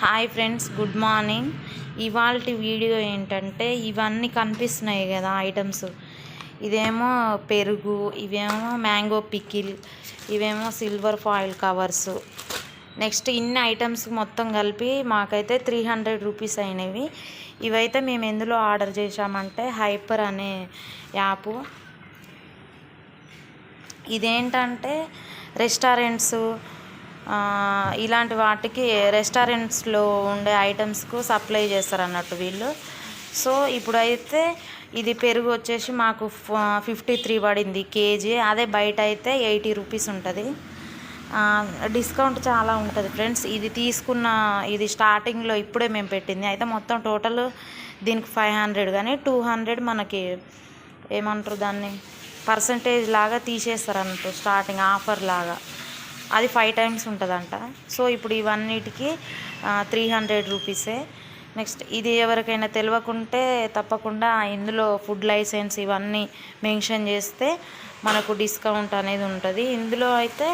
Hi friends, good morning. ఇవాల్టి video ఏంటంటే ఇవన్నీ కనిపిస్తున్నాయి కదా ఐటమ్స్. ఇదేమో పెరుగు, ఇవేమో మ్యాంగో పికిల్, ఇవేమో సిల్వర్ ఫాయిల్ కవర్స్. నెక్స్ట్ ఇన్ని ఐటమ్స్ మొత్తం కలిపి మాకైతే 300 రూపీస్ అయినవి. ఇవైతే మేము ఎందులో ఆర్డర్ చేసామంటే హైపర్ అనే యాప్. ఇదేంటంటే రెస్టారెంట్స్, ఇలాంటి వాటికి రెస్టారెంట్స్లో ఉండే ఐటమ్స్కు సప్లై చేస్తారు అన్నట్టు వీళ్ళు. సో ఇప్పుడైతే ఇది పెరుగు వచ్చేసి మాకు 53 పడింది కేజీ. అదే బయట అయితే 80 రూపీస్ ఉంటుంది. డిస్కౌంట్ చాలా ఉంటుంది ఫ్రెండ్స్. ఇది తీసుకున్న ఇది స్టార్టింగ్లో ఇప్పుడే మేము పెట్టింది అయితే మొత్తం టోటల్ దీనికి 500, కానీ 200 మనకి ఏమంటారు దాన్ని పర్సంటేజ్ లాగా తీసేస్తారు అన్నట్టు, స్టార్టింగ్ ఆఫర్ లాగా. అది 5 టైమ్స్ ఉంటుందంట. సో ఇప్పుడు ఇవన్నిటికి 300 రూపీసే. నెక్స్ట్ ఇది ఎవరికైనా తెలియకుంటే తప్పకుండా ఇందులో ఫుడ్ లైసెన్స్ ఇవన్నీ మెన్షన్ చేస్తే మనకు డిస్కౌంట్ అనేది ఉంటుంది. ఇందులో అయితే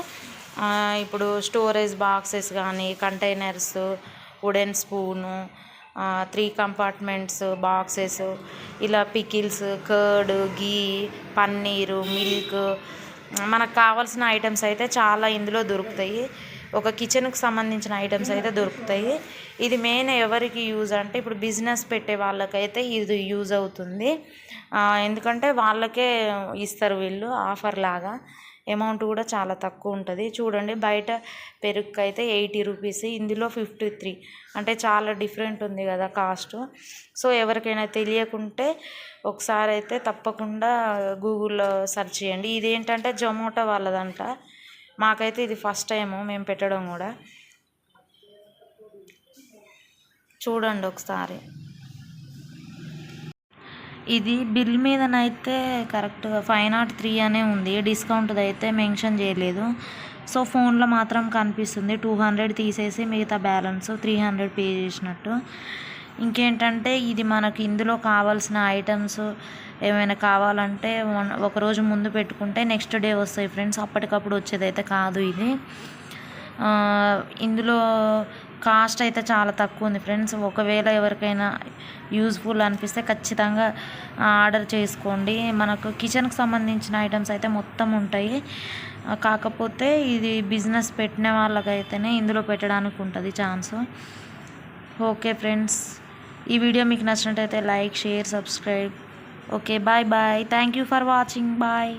ఇప్పుడు స్టోరేజ్ బాక్సెస్ కానీ, containers, wooden spoon, 3 compartments boxes, ఇలా పికిల్స్, కర్డ్, గీ, పన్నీరు, మిల్క్, మనకు కావాల్సిన ఐటమ్స్ అయితే చాలా ఇందులో దొరుకుతాయి. ఒక కిచెన్కి సంబంధించిన ఐటమ్స్ అయితే దొరుకుతాయి. ఇది మెయిన్ ఎవరికి యూజ్ అంటే ఇప్పుడు బిజినెస్ పెట్టే వాళ్ళకైతే ఇది యూజ్ అవుతుంది. ఎందుకంటే వాళ్ళకే ఇస్తారు వీళ్ళు ఆఫర్ లాగా. అమౌంట్ కూడా చాలా తక్కువ ఉంటుంది. చూడండి, బయట పెరుగుకి అయితే 80 రూపీస్, ఇందులో 53, అంటే చాలా డిఫరెంట్ ఉంది కదా కాస్ట్. సో ఎవరికైనా తెలియకుంటే ఒకసారి అయితే తప్పకుండా గూగుల్లో సెర్చ్ చేయండి. ఇదేంటంటే జొమాటో వాళ్ళదంట. మాకైతే ఇది ఫస్ట్ టైము మేము పెట్టడం కూడా. చూడండి ఒకసారి. ఇది బిల్ మీదనైతే కరెక్ట్గా 503 అనే ఉంది. డిస్కౌంట్ది అయితే మెన్షన్ చేయలేదు. సో ఫోన్లో మాత్రం కనిపిస్తుంది 200 తీసేసి మిగతా బ్యాలెన్స్ 300 పే చేసినట్టు. ఇంకేంటంటే ఇది మనకి ఇందులో కావాల్సిన ఐటమ్స్ ఏమైనా కావాలంటే ఒకరోజు ముందు పెట్టుకుంటే నెక్స్ట్ డే వస్తాయి ఫ్రెండ్స్. అప్పటికప్పుడు వచ్చేదైతే కాదు ఇది. ఇందులో కాస్ట్ అయితే చాలా తక్కువ ఉంది ఫ్రెండ్స్. ఒకవేళ ఎవరికైనా యూజ్ఫుల్ అనిపిస్తే ఖచ్చితంగా ఆర్డర్ చేసుకోండి. మనకు కిచెన్కి సంబంధించిన ఐటమ్స్ అయితే మొత్తం ఉంటాయి. కాకపోతే ఇది బిజినెస్ పెట్టిన వాళ్ళకైతేనే ఇందులో పెట్టడానికి ఉంటుంది ఛాన్స్. ఓకే ఫ్రెండ్స్, ఈ వీడియో మీకు నచ్చినట్టయితే like, share, subscribe. Okay, bye bye. Thank you for watching. Bye.